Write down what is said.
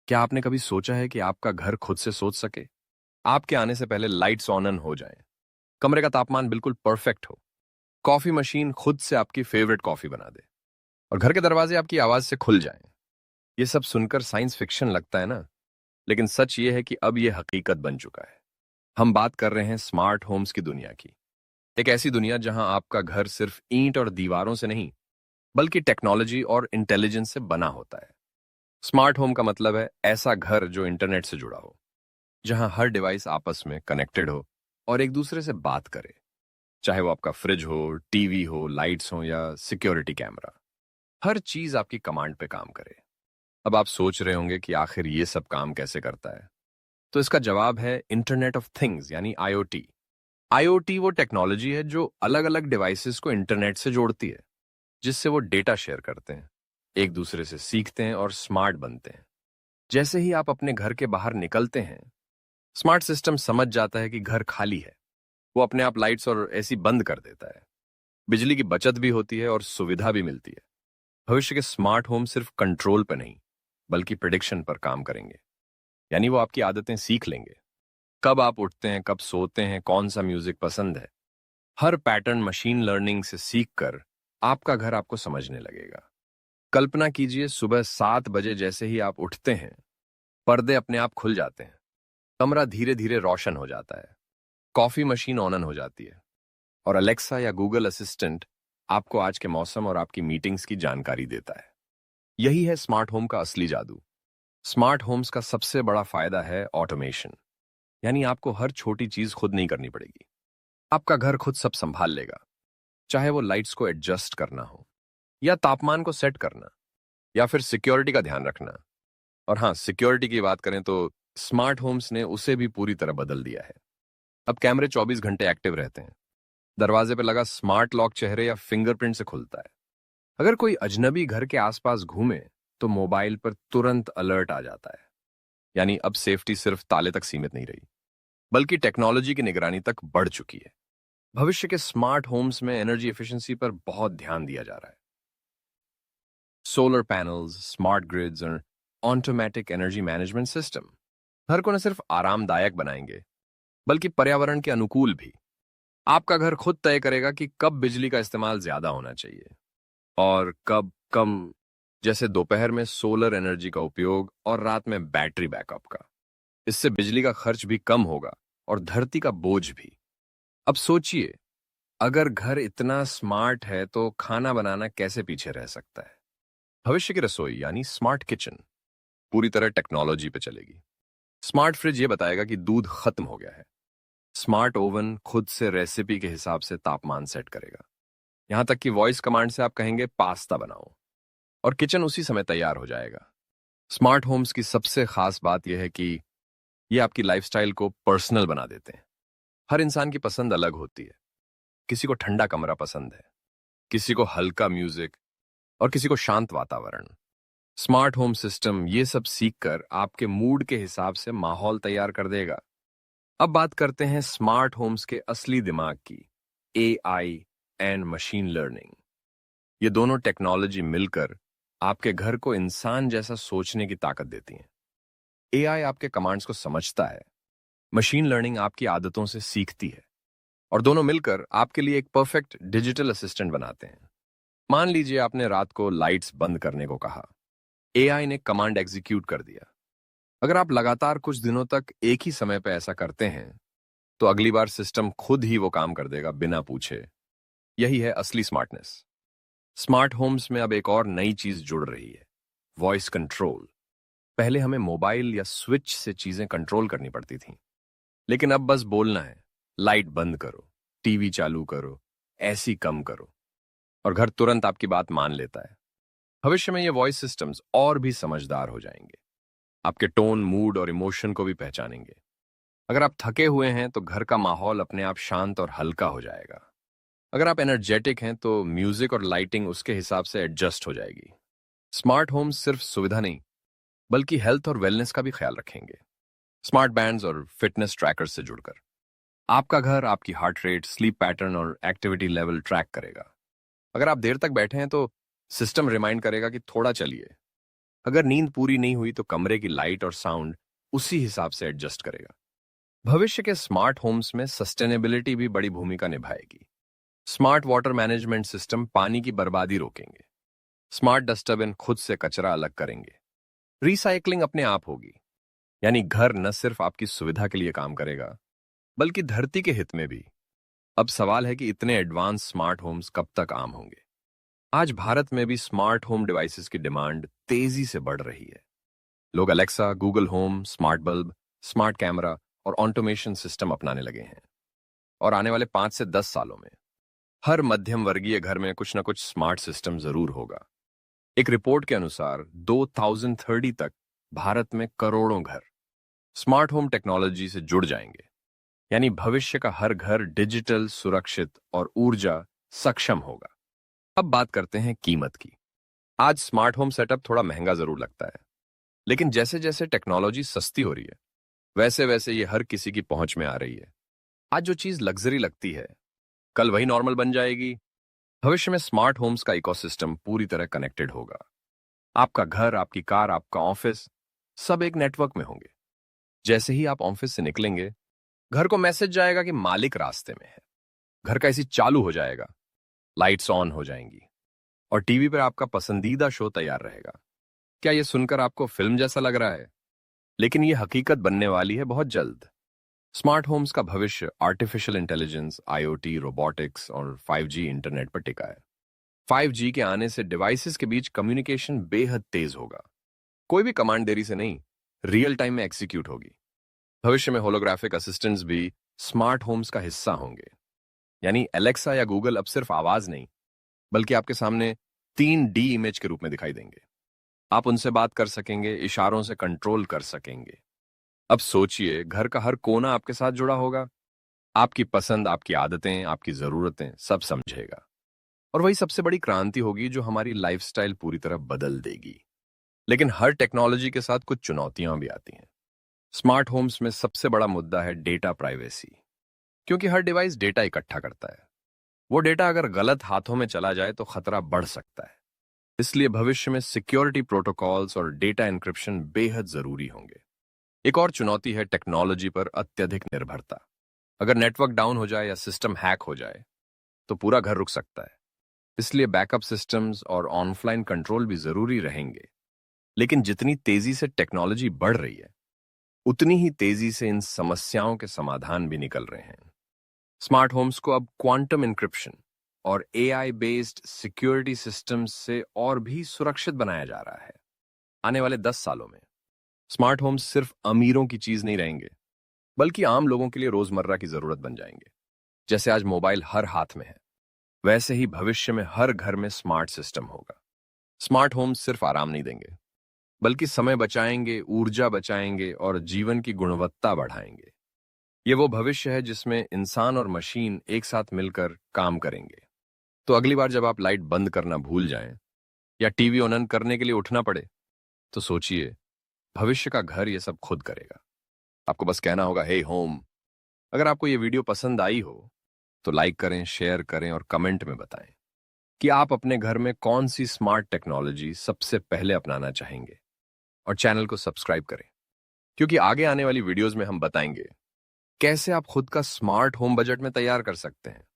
क्या आपने कभी सोचा है कि आपका घर खुद से सोच सके? आपके आने से पहले लाइट्स ऑन हो जाएं, कमरे का तापमान बिल्कुल परफेक्ट हो, कॉफी मशीन खुद से आपकी फेवरेट कॉफी बना दे और घर के दरवाजे आपकी आवाज से खुल जाएं। ये सब सुनकर साइंस फिक्शन लगता है ना, लेकिन सच ये है कि अब ये हकीकत बन चुका है। हम बात कर रहे हैं स्मार्ट होम्स की दुनिया की। एक ऐसी दुनिया जहां आपका घर सिर्फ ईंट और दीवारों से नहीं, बल्कि टेक्नोलॉजी और इंटेलिजेंस से बना होता है। स्मार्ट होम का मतलब है ऐसा घर जो इंटरनेट से जुड़ा हो, जहां हर डिवाइस आपस में कनेक्टेड हो और एक दूसरे से बात करे। चाहे वो आपका फ्रिज हो, टीवी हो, लाइट्स हो या सिक्योरिटी कैमरा, हर चीज आपकी कमांड पे काम करे। अब आप सोच रहे होंगे कि आखिर ये सब काम कैसे करता है। तो इसका जवाब है इंटरनेट ऑफ थिंग्स यानी आईओटी। आईओटी वो टेक्नोलॉजी है जो अलग अलग डिवाइसेस को इंटरनेट से जोड़ती है, जिससे वो डेटा शेयर करते हैं, एक दूसरे से सीखते हैं और स्मार्ट बनते हैं। जैसे ही आप अपने घर के बाहर निकलते हैं, स्मार्ट सिस्टम समझ जाता है कि घर खाली है। वो अपने आप लाइट्स और एसी बंद कर देता है। बिजली की बचत भी होती है और सुविधा भी मिलती है। भविष्य के स्मार्ट होम सिर्फ कंट्रोल पर नहीं, बल्कि प्रिडिक्शन पर काम करेंगे। यानी वो आपकी आदतें सीख लेंगे, कब आप उठते हैं, कब सोते हैं, कौन सा म्यूजिक पसंद है। हर पैटर्न मशीन लर्निंग से सीख कर आपका घर आपको समझने लगेगा। कल्पना कीजिए, सुबह 7 बजे जैसे ही आप उठते हैं, पर्दे अपने आप खुल जाते हैं, कमरा धीरे धीरे रोशन हो जाता है, कॉफी मशीन ऑन हो जाती है और अलेक्सा या गूगल असिस्टेंट आपको आज के मौसम और आपकी मीटिंग्स की जानकारी देता है। यही है स्मार्ट होम का असली जादू। स्मार्ट होम्स का सबसे बड़ा फायदा है ऑटोमेशन, यानी आपको हर छोटी चीज खुद नहीं करनी पड़ेगी। आपका घर खुद सब संभाल लेगा, चाहे वो लाइट्स को एडजस्ट करना हो, या तापमान को सेट करना, या फिर सिक्योरिटी का ध्यान रखना। और हाँ, सिक्योरिटी की बात करें तो स्मार्ट होम्स ने उसे भी पूरी तरह बदल दिया है। अब कैमरे 24 घंटे एक्टिव रहते हैं, दरवाजे पे लगा स्मार्ट लॉक चेहरे या फिंगरप्रिंट से खुलता है। अगर कोई अजनबी घर के आसपास घूमे, तो मोबाइल पर तुरंत अलर्ट आ जाता है। यानी अब सेफ्टी सिर्फ ताले तक सीमित नहीं रही, बल्कि टेक्नोलॉजी की निगरानी तक बढ़ चुकी है। भविष्य के स्मार्ट होम्स में एनर्जी एफिशिएंसी पर बहुत ध्यान दिया जा रहा है। सोलर पैनल्स, स्मार्ट ग्रिड्स और ऑटोमेटिक एनर्जी मैनेजमेंट सिस्टम घर को न सिर्फ आरामदायक बनाएंगे, बल्कि पर्यावरण के अनुकूल भी। आपका घर खुद तय करेगा कि कब बिजली का इस्तेमाल ज्यादा होना चाहिए और कब कम, जैसे दोपहर में सोलर एनर्जी का उपयोग और रात में बैटरी बैकअप का। इससे बिजली का खर्च भी कम होगा और धरती का बोझ भी। अब सोचिए, अगर घर इतना स्मार्ट है तो खाना बनाना कैसे पीछे रह सकता है। भविष्य की रसोई यानी स्मार्ट किचन पूरी तरह टेक्नोलॉजी पे चलेगी। स्मार्ट फ्रिज ये बताएगा कि दूध खत्म हो गया है। स्मार्ट ओवन खुद से रेसिपी के हिसाब से तापमान सेट करेगा। यहां तक कि वॉइस कमांड से आप कहेंगे पास्ता बनाओ और किचन उसी समय तैयार हो जाएगा। स्मार्ट होम्स की सबसे खास बात यह है कि ये आपकी लाइफस्टाइल को पर्सनल बना देते हैं। हर इंसान की पसंद अलग होती है। किसी को ठंडा कमरा पसंद है, किसी को हल्का म्यूजिक और किसी को शांत वातावरण। स्मार्ट होम सिस्टम ये सब सीखकर आपके मूड के हिसाब से माहौल तैयार कर देगा। अब बात करते हैं स्मार्ट होम्स के असली दिमाग की, एआई एंड मशीन लर्निंग। ये दोनों टेक्नोलॉजी मिलकर आपके घर को इंसान जैसा सोचने की ताकत देती हैं। एआई आपके कमांड्स को समझता है, मशीन लर्निंग आपकी आदतों से सीखती है और दोनों मिलकर आपके लिए एक परफेक्ट डिजिटल असिस्टेंट बनाते हैं। मान लीजिए आपने रात को लाइट्स बंद करने को कहा, एआई ने कमांड एग्जीक्यूट कर दिया। अगर आप लगातार कुछ दिनों तक एक ही समय पर ऐसा करते हैं, तो अगली बार सिस्टम खुद ही वो काम कर देगा बिना पूछे। यही है असली स्मार्टनेस। स्मार्ट होम्स में अब एक और नई चीज जुड़ रही है, वॉइस कंट्रोल। पहले हमें मोबाइल या स्विच से चीजें कंट्रोल करनी पड़ती थीं, लेकिन अब बस बोलना है, लाइट बंद करो, टीवी चालू करो, एसी कम करो, और घर तुरंत आपकी बात मान लेता है। भविष्य में ये वॉइस सिस्टम्स और भी समझदार हो जाएंगे, आपके टोन, मूड और इमोशन को भी पहचानेंगे। अगर आप थके हुए हैं तो घर का माहौल अपने आप शांत और हल्का हो जाएगा। अगर आप एनर्जेटिक हैं तो म्यूजिक और लाइटिंग उसके हिसाब से एडजस्ट हो जाएगी। स्मार्ट होम्स सिर्फ सुविधा नहीं, बल्कि हेल्थ और वेलनेस का भी ख्याल रखेंगे। स्मार्ट बैंड्स और फिटनेस ट्रैकर्स से जुड़कर आपका घर आपकी हार्ट रेट, स्लीप पैटर्न और एक्टिविटी लेवल ट्रैक करेगा। अगर आप देर तक बैठे हैं तो सिस्टम रिमाइंड करेगा कि थोड़ा चलिए। अगर नींद पूरी नहीं हुई तो कमरे की लाइट और साउंड उसी हिसाब से एडजस्ट करेगा। भविष्य के स्मार्ट होम्स में सस्टेनेबिलिटी भी बड़ी भूमिका निभाएगी। स्मार्ट वाटर मैनेजमेंट सिस्टम पानी की बर्बादी रोकेंगे। स्मार्ट डस्टबिन खुद से कचरा अलग करेंगे। रिसाइकलिंग अपने आप होगी। यानी घर न सिर्फ आपकी सुविधा के लिए काम करेगा, बल्कि धरती के हित में भी। अब सवाल है कि इतने एडवांस स्मार्ट होम्स कब तक आम होंगे। आज भारत में भी स्मार्ट होम डिवाइसेस की डिमांड तेजी से बढ़ रही है। लोग Alexa, Google home, smart bulb, smart camera और ऑटोमेशन सिस्टम अपनाने लगे हैं। और आने वाले 5 से 10 सालों में हर मध्यम वर्गीय घर में कुछ न कुछ स्मार्ट सिस्टम जरूर होगा। एक रिपोर्ट के अनुसार 2030 तक भारत में करोड़ों घर स्मार्ट होम टेक्नोलॉजी से जुड़ जाएंगे। यानी भविष्य का हर घर डिजिटल, सुरक्षित और ऊर्जा सक्षम होगा। अब बात करते हैं कीमत की। आज स्मार्ट होम सेटअप थोड़ा महंगा जरूर लगता है, लेकिन जैसे जैसे टेक्नोलॉजी सस्ती हो रही है, वैसे वैसे ये हर किसी की पहुंच में आ रही है। आज जो चीज लग्जरी लगती है, कल वही नॉर्मल बन जाएगी। भविष्य में स्मार्ट होम्स का इकोसिस्टम पूरी तरह कनेक्टेड होगा। आपका घर, आपकी कार, आपका ऑफिस सब एक नेटवर्क में होंगे। जैसे ही आप ऑफिस से निकलेंगे, घर को मैसेज जाएगा कि मालिक रास्ते में है। घर का एसी चालू हो जाएगा, लाइट्स ऑन हो जाएंगी और टीवी पर आपका पसंदीदा शो तैयार रहेगा। क्या यह सुनकर आपको फिल्म जैसा लग रहा है? लेकिन यह हकीकत बनने वाली है बहुत जल्द। स्मार्ट होम्स का भविष्य आर्टिफिशियल इंटेलिजेंस, आईओटी, रोबोटिक्स और 5G इंटरनेट पर टिका है। 5G के आने से डिवाइसेस के बीच कम्युनिकेशन बेहद तेज होगा। कोई भी कमांड देरी से नहीं, रियल टाइम में एग्जीक्यूट होगी। भविष्य में होलोग्राफिक असिस्टेंट्स भी स्मार्ट होम्स का हिस्सा होंगे। यानी एलेक्सा या गूगल अब सिर्फ आवाज नहीं, बल्कि आपके सामने 3D इमेज के रूप में दिखाई देंगे। आप उनसे बात कर सकेंगे, इशारों से कंट्रोल कर सकेंगे। अब सोचिए, घर का हर कोना आपके साथ जुड़ा होगा। आपकी पसंद, आपकी आदतें, आपकी जरूरतें सब समझेगा। और वही सबसे बड़ी क्रांति होगी जो हमारी लाइफस्टाइल पूरी तरह बदल देगी। लेकिन हर टेक्नोलॉजी के साथ कुछ चुनौतियां भी आती हैं। स्मार्ट होम्स में सबसे बड़ा मुद्दा है डेटा प्राइवेसी। क्योंकि हर डिवाइस डेटा इकट्ठा करता है। वो डेटा अगर गलत हाथों में चला जाए तो खतरा बढ़ सकता है। इसलिए भविष्य में सिक्योरिटी प्रोटोकॉल्स और डेटा एन्क्रिप्शन बेहद जरूरी होंगे। एक और चुनौती है टेक्नोलॉजी पर अत्यधिक निर्भरता। अगर नेटवर्क डाउन हो जाए या सिस्टम हैक हो जाए तो पूरा घर रुक सकता है। इसलिए बैकअप सिस्टम्स और ऑनलाइन कंट्रोल भी जरूरी रहेंगे। लेकिन जितनी तेजी से टेक्नोलॉजी बढ़ रही है, उतनी ही तेजी से इन समस्याओं के समाधान भी निकल रहे हैं। स्मार्ट होम्स को अब क्वांटम इंक्रिप्शन और AI बेस्ड सिक्योरिटी सिस्टम्स से और भी सुरक्षित बनाया जा रहा है। आने वाले 10 सालों में स्मार्ट होम्स सिर्फ अमीरों की चीज नहीं रहेंगे, बल्कि आम लोगों के लिए रोजमर्रा की जरूरत बन जाएंगे। जैसे आज मोबाइल हर हाथ में है, वैसे ही भविष्य में हर घर में स्मार्ट सिस्टम होगा। स्मार्ट होम्स सिर्फ आराम नहीं देंगे, बल्कि समय बचाएंगे, ऊर्जा बचाएंगे और जीवन की गुणवत्ता बढ़ाएंगे। ये वो भविष्य है जिसमें इंसान और मशीन एक साथ मिलकर काम करेंगे। तो अगली बार जब आप लाइट बंद करना भूल जाएं या टीवी ऑन करने के लिए उठना पड़े, तो सोचिए, भविष्य का घर ये सब खुद करेगा। आपको बस कहना होगा, हे होम। अगर आपको ये वीडियो पसंद आई हो तो लाइक करें, शेयर करें और कमेंट में बताएं कि आप अपने घर में कौन सी स्मार्ट टेक्नोलॉजी सबसे पहले अपनाना चाहेंगे। और चैनल को सब्सक्राइब करें, क्योंकि आगे आने वाली वीडियोस में हम बताएंगे कैसे आप खुद का स्मार्ट होम बजट में तैयार कर सकते हैं।